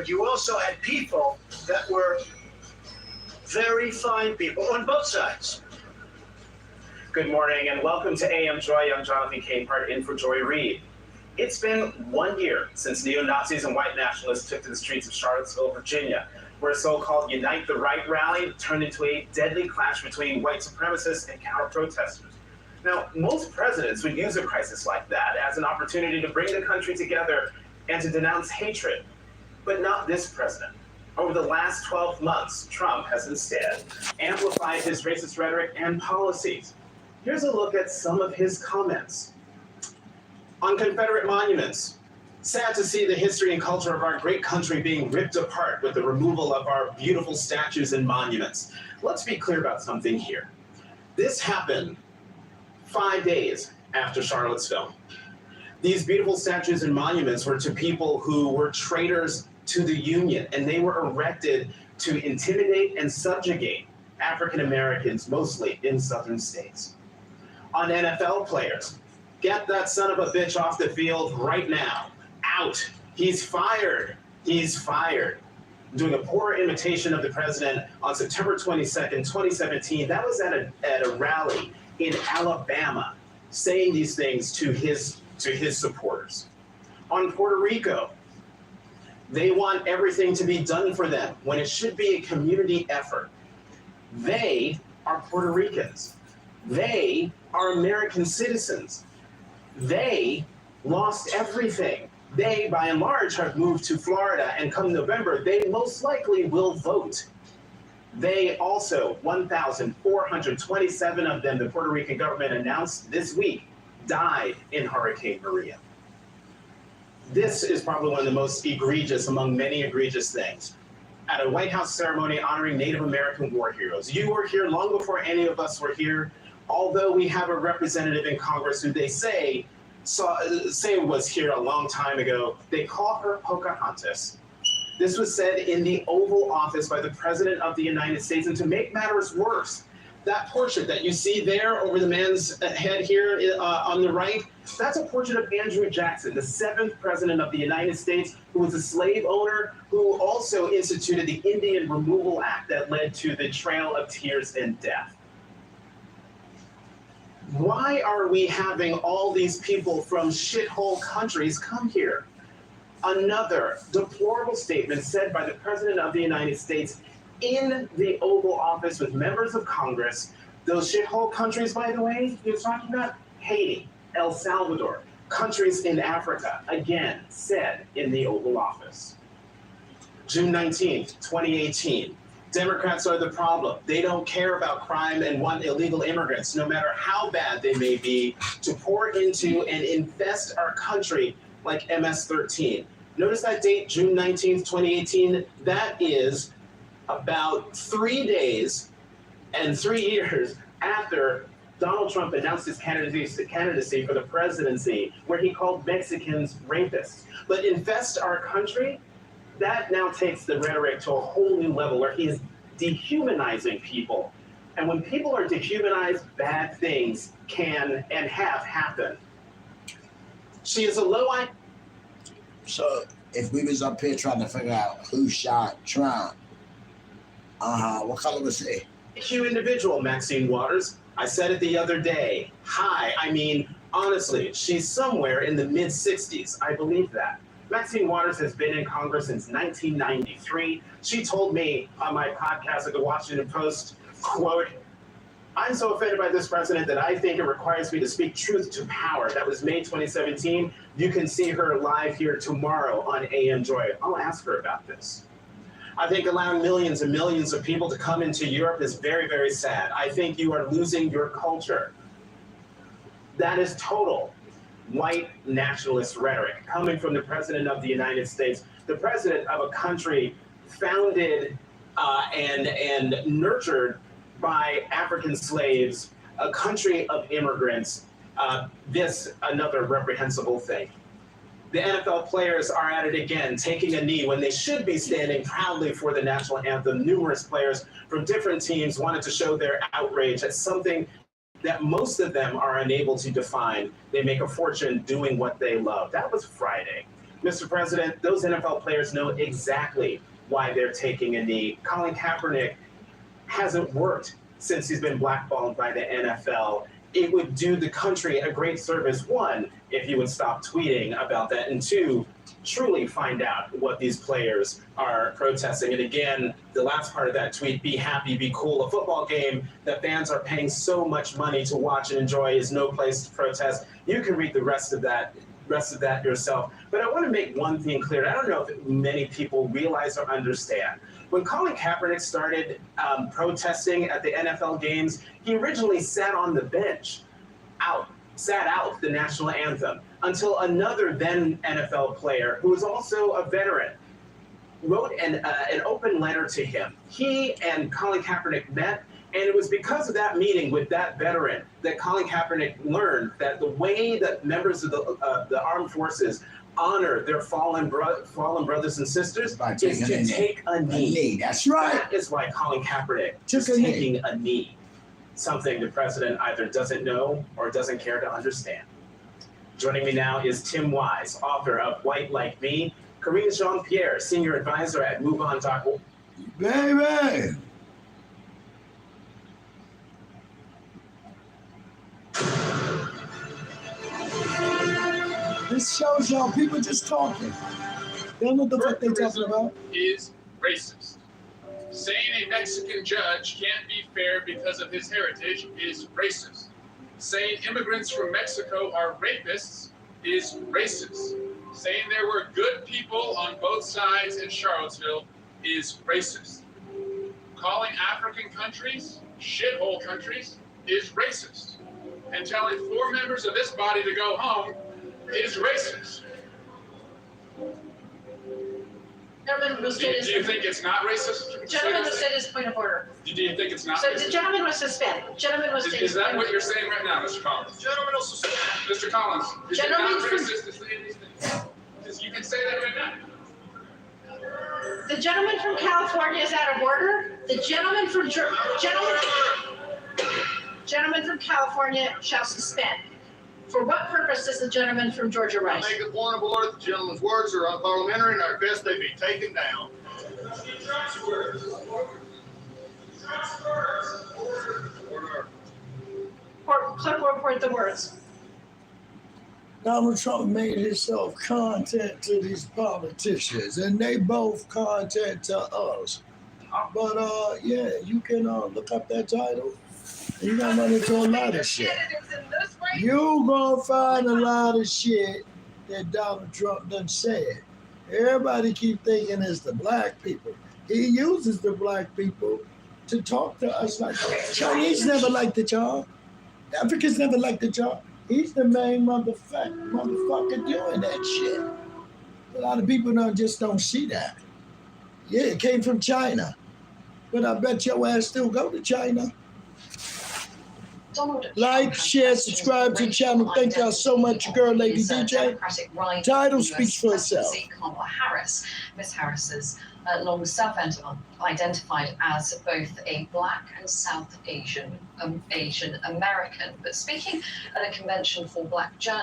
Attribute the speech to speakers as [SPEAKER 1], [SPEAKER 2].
[SPEAKER 1] but you also had people that were very fine people on both sides.
[SPEAKER 2] Good morning and welcome to AM Joy. I'm Jonathan Capehart in for Joy Reid. It's been 1 year since neo-Nazis and white nationalists took to the streets of Charlottesville, Virginia, where a so-called Unite the Right rally turned into a deadly clash between white supremacists and counter-protesters. Now, most presidents would use a crisis like that as an opportunity to bring the country together and to denounce hatred, but not this president. Over the last 12 months, Trump has instead amplified his racist rhetoric and policies. Here's a look at some of his comments. On Confederate monuments, sad to see the history and culture of our great country being ripped apart with the removal of our beautiful statues and monuments. Let's be clear about something here. This happened 5 days after Charlottesville. These beautiful statues and monuments were to people who were traitors to the Union, and they were erected to intimidate and subjugate African Americans, mostly in southern states. On NFL players, get that son of a bitch off the field right now. Out. He's fired. He's fired. Doing a poor imitation of the president on September 22nd, 2017. That was at a rally in Alabama, saying these things to his supporters. On Puerto Rico, they want everything to be done for them when it should be a community effort. They are Puerto Ricans. They are American citizens. They lost everything. They, by and large, have moved to Florida, and come November, they most likely will vote. They also, 1,427 of them, the Puerto Rican government announced this week, died in Hurricane Maria. This is probably one of the most egregious among many egregious things. At a White House ceremony honoring Native American war heroes. You were here long before any of us were here, although we have a representative in Congress who they say was here a long time ago. They call her Pocahontas. This was said in the Oval Office by the President of the United States, and to make matters worse, that portrait that you see there over the man's head here on the right, that's a portrait of Andrew Jackson, the 7th President of the United States, who was a slave owner, who also instituted the Indian Removal Act that led to the Trail of Tears and death. Why are we having all these people from shithole countries come here? Another deplorable statement said by the President of the United States in the Oval Office with members of Congress. Those shithole countries, by the way, he was talking about Haiti, El Salvador, countries in Africa, again, said in the Oval Office. June 19th, 2018. Democrats are the problem. They don't care about crime and want illegal immigrants, no matter how bad they may be, to pour into and infest our country like MS-13. Notice that date, June 19th, 2018. That is about 3 days and 3 years after Donald Trump announced his candidacy for the presidency, where he called Mexicans rapists. But infest our country? That now takes the rhetoric to a whole new level where he is dehumanizing people. And when people are dehumanized, bad things can and have happened. She is a low-IQ.
[SPEAKER 3] So if we was up here trying to figure out who shot Trump, what color was he?
[SPEAKER 2] IQ individual, Maxine Waters. I said it the other day. Hi, I mean, honestly, she's somewhere in the mid-60s. I believe that. Maxine Waters has been in Congress since 1993. She told me on my podcast at the Washington Post, quote, "I'm so offended by this president that I think it requires me to speak truth to power." That was May 2017. You can see her live here tomorrow on AM Joy. I'll ask her about this. I think allowing millions and millions of people to come into Europe is very, very sad. I think you are losing your culture. That is total white nationalist rhetoric coming from the President of the United States, the president of a country founded and nurtured by African slaves, a country of immigrants. This, another reprehensible thing. The NFL players are at it again, taking a knee when they should be standing proudly for the national anthem. Numerous players from different teams wanted to show their outrage at something that most of them are unable to define. They make a fortune doing what they love. That was Friday. Mr. President, those NFL players know exactly why they're taking a knee. Colin Kaepernick hasn't worked since he's been blackballed by the NFL. It would do the country a great service, one, if you would stop tweeting about that, and two, truly find out what these players are protesting. And again, the last part of that tweet, be happy, be cool. A football game that fans are paying so much money to watch and enjoy is no place to protest. You can read the rest of that yourself. But I want to make one thing clear. I don't know if many people realize or understand. When Colin Kaepernick started protesting at the NFL games, he originally sat on the bench, sat out the national anthem, until another then NFL player, who was also a veteran, wrote an open letter to him. He and Colin Kaepernick met, and it was because of that meeting with that veteran that Colin Kaepernick learned that the way that members of the armed forces honor their fallen brothers and sisters is to take a knee.
[SPEAKER 3] That's right.
[SPEAKER 2] That is why Colin Kaepernick is taking a knee. Something the president either doesn't know or doesn't care to understand. Joining me now is Tim Wise, author of White Like Me, Karine Jean-Pierre, senior advisor at MoveOn.org.
[SPEAKER 3] Baby! This shows y'all people just talking. They don't know the fuck they talking about.
[SPEAKER 4] Is racist. Saying a Mexican judge can't be fair because of his heritage is racist. Saying immigrants from Mexico are rapists is racist. Saying there were good people on both sides in Charlottesville is racist. Calling African countries shithole countries is racist. And telling 4 members of this body to go home is racist.
[SPEAKER 5] Gentleman will state his.
[SPEAKER 4] Do you think it's not racist?
[SPEAKER 5] Gentleman will state his point of order.
[SPEAKER 4] Do you think it's not
[SPEAKER 5] So
[SPEAKER 4] racist?
[SPEAKER 5] the gentleman was suspended. Gentleman was state
[SPEAKER 4] Is
[SPEAKER 5] his
[SPEAKER 4] that
[SPEAKER 5] point
[SPEAKER 4] what
[SPEAKER 5] of
[SPEAKER 4] you're
[SPEAKER 5] order.
[SPEAKER 4] saying right now, Mr. Collins? Gentleman will suspend. Mr. Collins, is it
[SPEAKER 5] Gentleman
[SPEAKER 4] not
[SPEAKER 5] from-
[SPEAKER 4] racist to say these things? Because you can say that right now.
[SPEAKER 5] The gentleman from California is out of order. The gentleman from gentleman from California shall suspend. For what purpose does the gentleman from Georgia
[SPEAKER 6] I
[SPEAKER 5] rise?
[SPEAKER 6] make a point of order, the gentleman's words are unparliamentary and I request they be taken down.
[SPEAKER 5] Clerk will report the words.
[SPEAKER 3] Donald Trump made himself content to these politicians, and they both content to us. But yeah, you can look up that title. You're gonna run into a lot of shit. You gonna find a lot of shit that Donald Trump done said. Everybody keep thinking it's the black people. He uses the black people to talk to us like Chinese never liked the job. Africans never liked the job. He's the main motherfucker doing that shit. A lot of people just don't see that. Yeah, it came from China. But I bet your ass still go to China.
[SPEAKER 7] Donald
[SPEAKER 3] Like,
[SPEAKER 7] Trump
[SPEAKER 3] share,
[SPEAKER 7] has
[SPEAKER 3] subscribe to the channel. Thank y'all so much, your girl, Lady DJ. Title speaks for itself.
[SPEAKER 7] Kamala Harris. Miss Harris is long self-identified as both a Black and South Asian American. But speaking at a convention for Black journalists,